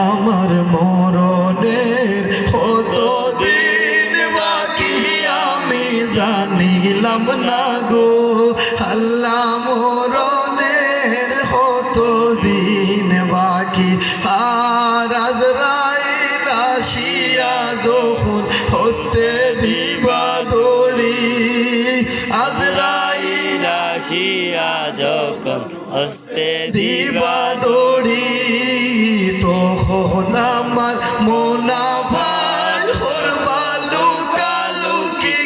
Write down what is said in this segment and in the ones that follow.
আমার মরণের কতদিন বাকি আমি জানিলাম না গো আল্লাহ মরণের কতদিন বাকি আর আজরাইল আসিয়া যখন হস্তে দিবা দড়ি আজরাইল আসিয়া যখন হস্তে দিবা দড়ি তখন আমার মোনাফার করবা লুকালুকি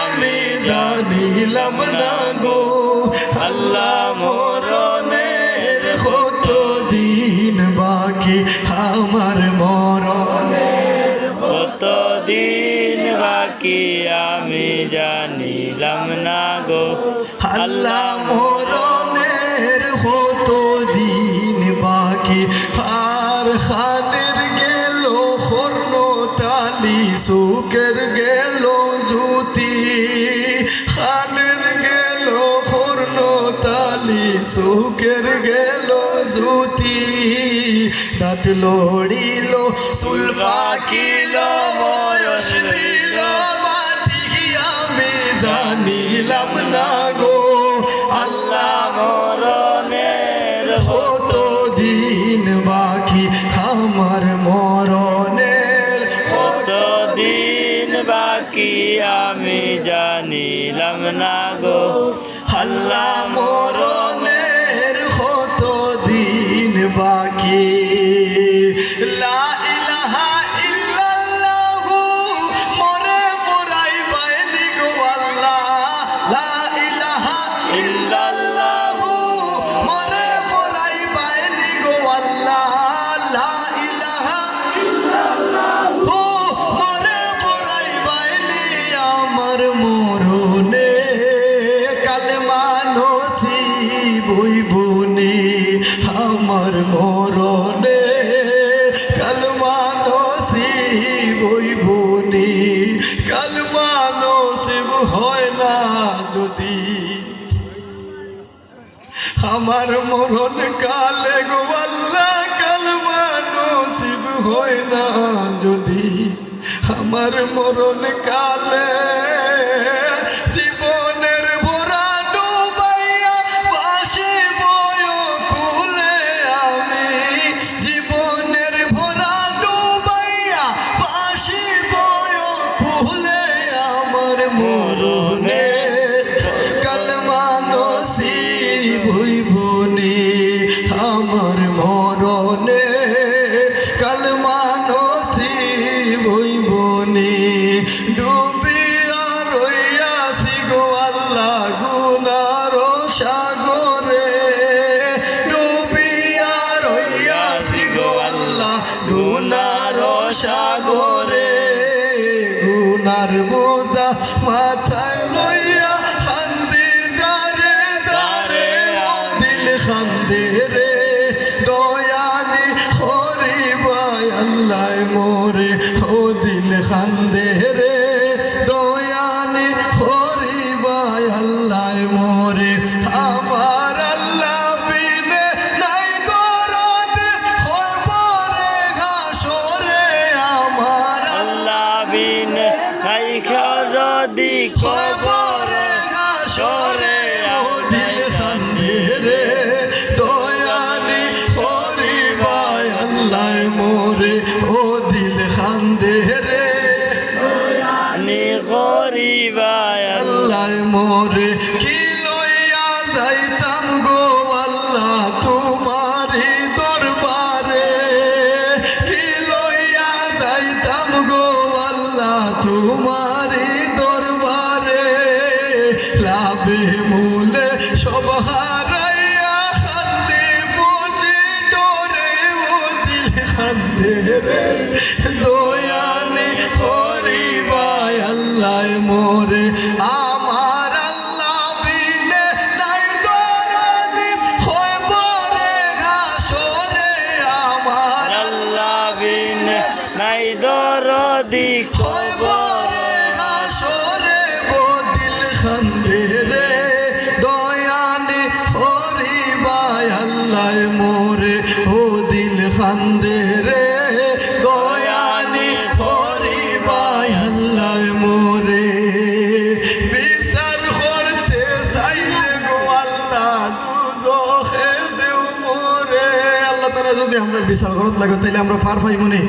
আমি জানিলাম না গো আল্লাহ মরণের কতদিন বাকি আমার মরণের কতদিন বাকি আমি জানিলাম না গো আল্লাহ মরণের কতদিন বাকি আর খানের গেল হর্ণ তালি সুকের গেল জ্যোতি খানের গেল হর্ণ তালি সুকের গেল জ্যোতি দাঁত লড়িল চুল পাকিল বয়স দিল মাটি আমি জানিলাম না গো আল্লাহ মরণের কতদিন বাকি আমার মরণের কতদিন বাকি আমি জানিলাম না গো আল্লাহ মরণের কতদিন বাকি লা ইলাহা ইল্লাল্লাহু মরে পড়াই বাইনি গো আল্লাহ লা ইলাহা ইল্লাল্লাহু মরে পড়াই বাইনি গো আল্লাহ লা ইলাহা ইল্লাল্লাহু মরে পড়াই বাইনি আমার মরণে কালেমা নসিব হইবনি আমার মরণে কালেমা নসিব হইবনি কালেমা নসিব হয় না যদি আমার মরণ কালে গো আল্লাহ কালেমা নসিব হয় না যদি আমার মরণ কালে জীবনের ভরা ডুবাইয়া বাসি বয় কুলে আমি জীবনের ভরা ডুবাইয়া বাসি বয় কুলে আমার মরণে কালেমা নসিব হইবনি আমার মরণে কালেমা নসিব হইবনি ডুবিয়া রইয়াছি গো আল্লাহ গুনার সাগরে ডুবিয়া রইয়াছি গো আল্লাহ গুনার সাগরে গুনার বোঝা মাথায় লইয়া খান্দি যারে যারে দিল খান্দে রে দয়ালি হরিবাই আল্লাহ মোরে ও দিল খান্দে রে দয়ালি হরিবাই আল্লাহ মোরে আমার আল্লাহ বিনে নাই দরদ খবরে ঘাসরে আমার আল্লাহ বিন নাই যদি খবরে ঘাসরে ও দিল খান্দে রে দয়ালি হরিবাই আল্লাহ মোরে ও দিল খান্দে রে নি গরিবায় আল্লাহ মোরে কি লইয়া যাইতাম গো আল্লাহ তোমারি দরবারে কি লইয়া যাইতাম গো আল্লাহ তোমারি দরবারে লাভে মূলে সব হারাইয়া খান্দে বসে ডরে ও দিল খান্দে রে দয়ালি হরিবাই আল্লাহ মোরে আমার আল্লাহ বিনে নাই দরদি হয় বরে ঘাসরে আমার আল্লাহ বিন নাই দরদি হয় বরে ঘাসরে বদিল খান্দে রে দয়ালি হরিবাই আল্লাহ মোরে ও দিল খান্দে রে বিচার ঘরত লাগে তাইলে আমরা পার পাই মনে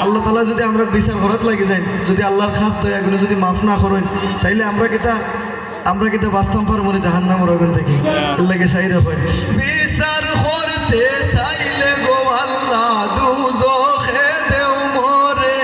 আল্লাহ তাআলা যদি আমরা বিচার ঘরত লাগে যাই যদি আল্লাহর খাস দয়া করে যদি মাফ না করেন তাইলে আমরা কিতা বাস্তব পার মনে জাহান্নামের আগুন থেকে আল্লাহকে সাইরা হয় বিচার করতে চাইলে গো আল্লাহ দুজখে দেও মরে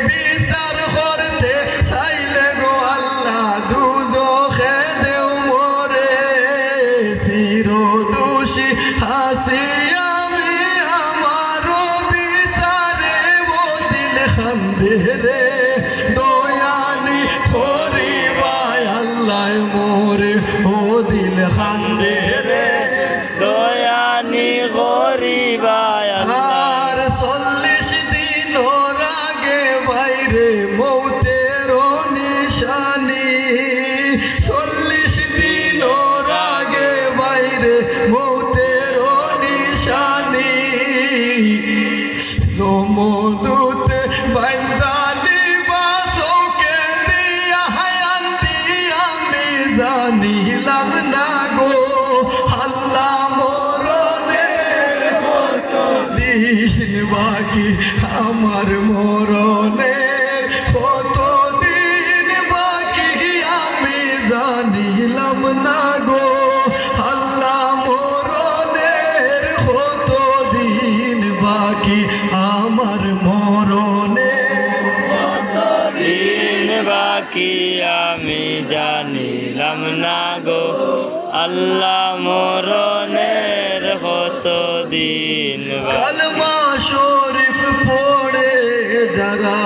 বিচার করতে চাইলে গো আল্লাহ দুজখে দেও মরে চির দোষী হাসি আমি আমারও বিচারে ও দিল খান্দে রে দয়ানি করিবাই আল্লাহ মোরে ও দিল খান্দে রে দয়ানি গরিবায় আর 40 দিন আগে বাইরে মৌতের নিশানি 40 দিন আগে বাইরে মৌতের নিশানি জমদূতে বাইন্দানি বাসকে দিয়া হায়ান্তি আমি জানিলাম না গো আল্লাহ মরণের দিন বাকি আমার মরণের কত দিন বাকি আমি জানিলাম না গো আল্লাহ মরণের কত দিন বাকি আমার মরণের দিন বাকি আমি জানিলাম না গো আল্লাহ মরণের কত দিন বাকি কালমা শরীফ পড়ে যারা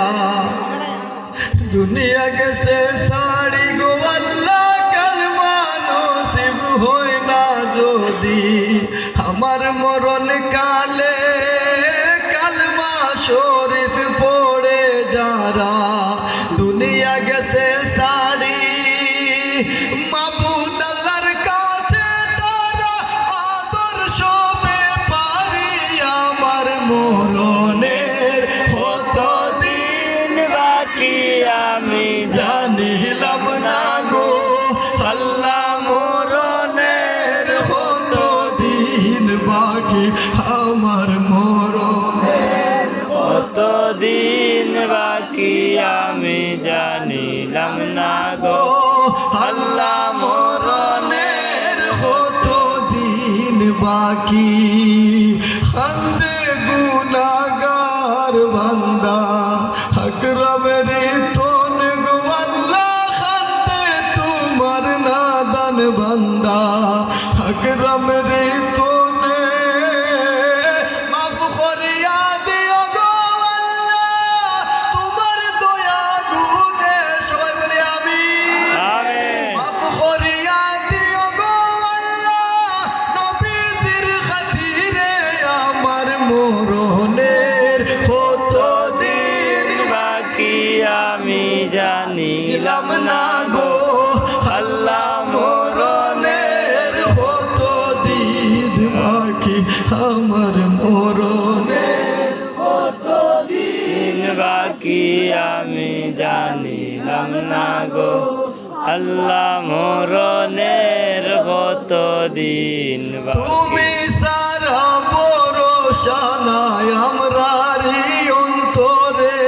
দুনিয়া গেছে সাড়ি গো আল্লাহ কালমা নসিব হয় না যদি আমার মরণ কালে কালমা শরীফ পড়ে যারা দুনিয়া গেছে সাড়ি মাবুদ আল্লাহর কাছে তারা আদর্শ পারি আমার মরণের কত দিন দিন বাকি আমি জানিলাম না গো আল্লাহ মরণের কত দিন বাকি আমার মরণের কত দিন বাকি আমি জানিলাম না গো আল্লাহ মরণের কত দিন বাকি খান্দে গুনাহগার বান্দা আকরামের তোন গো আল্লাহ খান্দে তোমার নাদান বান্দা আকরামের তোনে মাফ করিয়া দিও গো আল্লাহ তোমার দয়া গুণে সবাই বলে আমিন আমিন মাফ করিয়া দিও গো আল্লাহ নবীজির খাতিরে আমার মরণের কত দিন বাকি আমি জানিলাম না গো আল্লাহ মরণের কত দিন বাকি আমার মরণের দিন বাকি আমি জানিলাম না গো আল্লাহ মরণের কত দিন বাকি তুমি সারা ভরসা নাই আমরারি অন্তরে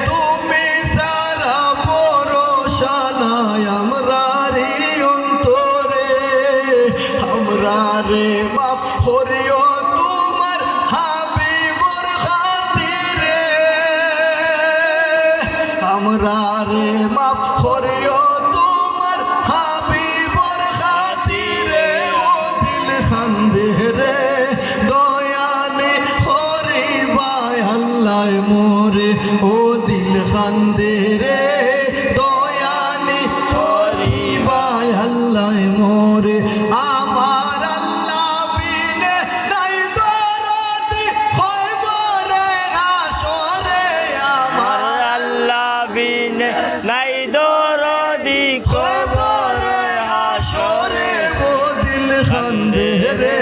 তুমি সারা ভরসা নাই আমরারি অন্তরে আমরারে মাফ করিও তোমার হাবিবর খাতিরে আমরারে মাফ করিও তোমার হাবিবর খাতিরে ও দিল খান্দে রে দয়ানে করিবাই আল্লাহ মোরে ও দিল খান্দে রে দয়ানে করিবাই আল্লাহ মোরে আমার আল্লাহ বিনে নাই দরদি হইব রে আসরে আমার আমার আল্লাহ বিন নাই দরদি খবরে হাসরে ও দিল খান্দে রে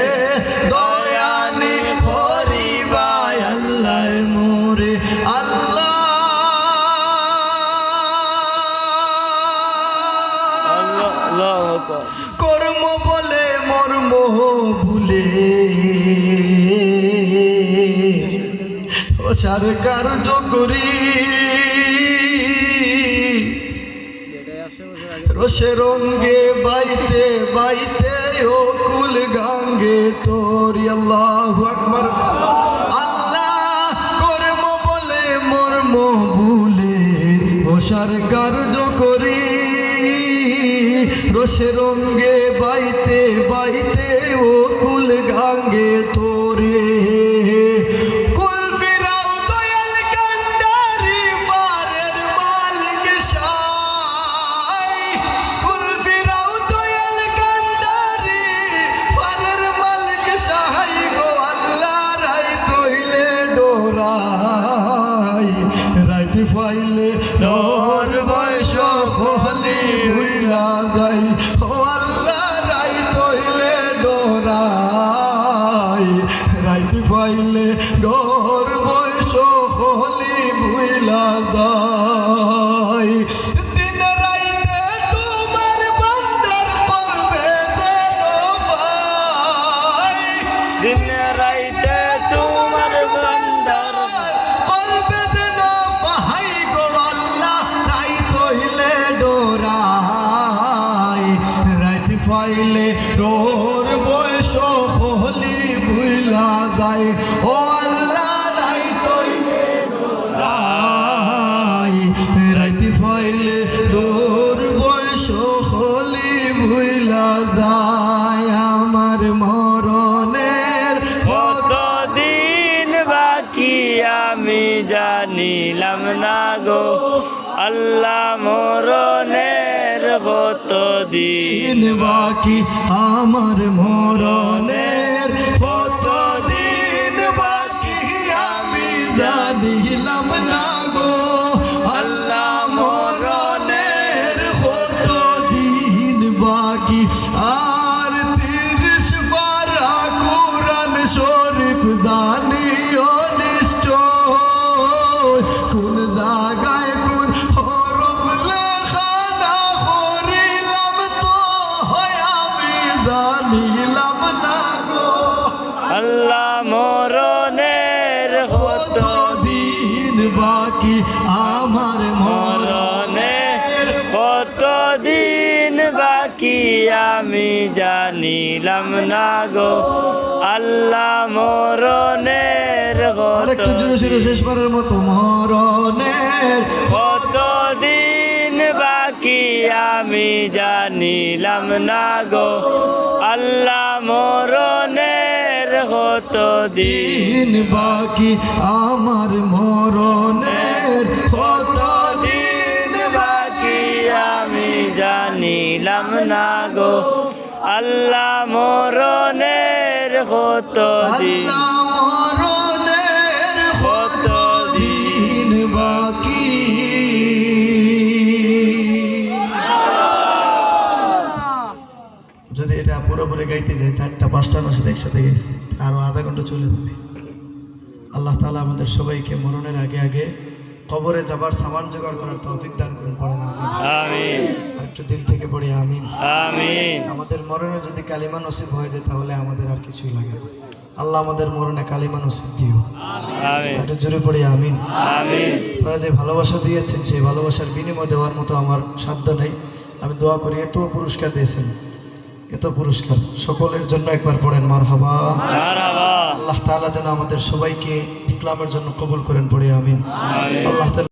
দয়ানি করিবাই আল্লাহ মোরে আল্লাহ বসার কার্য করি রসে রঙ্গে বাইতে বাইতে ও কুল গাঙ্গে তোর আল্লাহু আকবার আল্লাহ কর্ম বলে মর্ম ভুলে বসার কার্য করি রসে রঙ্গে বাইতে বাইতে ও কুল গাঙ্গে তোরে কুল ফিরাও দয়াল কান্ডারি পারের মালিক শাই কুল ফিরাও দয়াল কান্ডারি পারের মালিক শাই গো আল্লাহ রাই তইলে ডোরাই রাইতে ফাইলে ডর বয়স হলি ভুইলা যাই ও আল্লাহ রাই তইলে ডোরাই রাইতে ফাইলে ডর বয়স হলি ভুইলা যাই দিন রাইতে তোমার বান্দার কলবে যেন পাই দিন রাইতে তোমার বান্দার কলবে যেন পাই গো আল্লাহ রাই তইলে ডোরাই রাইতে ফাইলে ডোর বয়স হলি ভুইলা যায় ও আল্লাহ রাই তইলে ডোরাই রাইতে ফাইলে ডোর বয়স হলি ভুইলা যায় আমার মরণের কতদিন বাকি আমি জানিলাম না গো আল্লাহ মরণের কতদিন দিন বাকি আমার মরণের কতদিন বাকি আমি জানিলাম না গো আল্লাহ মরণের কতদিন বাকি আর 30 পারা কোরআন শরীফ জানিও নিশ্চয় কোন জায়গায় কোন হরফ লেখা না করিলাম তো হয় আমি জানিলাম না গো আল্লাহ মরণের কতদিন বাকি আমার মরণের কতদিন বাকি আমি জানিলাম না গো আল্লাহ মরণের আরেকটু জোরে জোরে শেষবারের মতো মরণের কতদিন বাকি আমি জানিলাম না গো আল্লাহ মরণের কতদিন দিন বাকি আমার মরণের কতদিন বাকি আমি জানিলাম না গো আল্লাহ মরণের কতদিন আল্লাহ মরণের কতদিন বাকি যদি এটা পুরোপুরি গাইতে যায় 4টা 5টা না সাথে একসাথে গেছে আরো আধা ঘন্টা চলে যাবে আল্লাহ তাআলা আমাদের সবাইকে মরণের আগে আগে কবরে যাবার সামান জোগাড় করার তৌফিক দান করুন পড়েন আমিন আমিন আর একটু দিল থেকে পড়ি আমিন আমিন আমাদের মরণে যদি কালিমা নসিব হয়ে যায় তাহলে আমাদের আর কিছুই লাগে না আল্লাহ আমাদের মরণে কালিমা নসিব দিও আমিন একটু জোরে পড়ি আমিন আমিন আপনারা যে ভালোবাসা দিয়েছেন সেই ভালোবাসার বিনিময় দেওয়ার মতো আমার সাধ্য নেই আমি দোয়া করি এত পুরস্কার দিয়েছেন এত পুরস্কার সকলের জন্য একবার পড়েন মারহাবা মারহাবা আল্লাহ তাআলা যেন আমাদের সবাইকে ইসলামের জন্য কবুল করেন পড়ে আমিন আমিন আল্লাহ তাআলা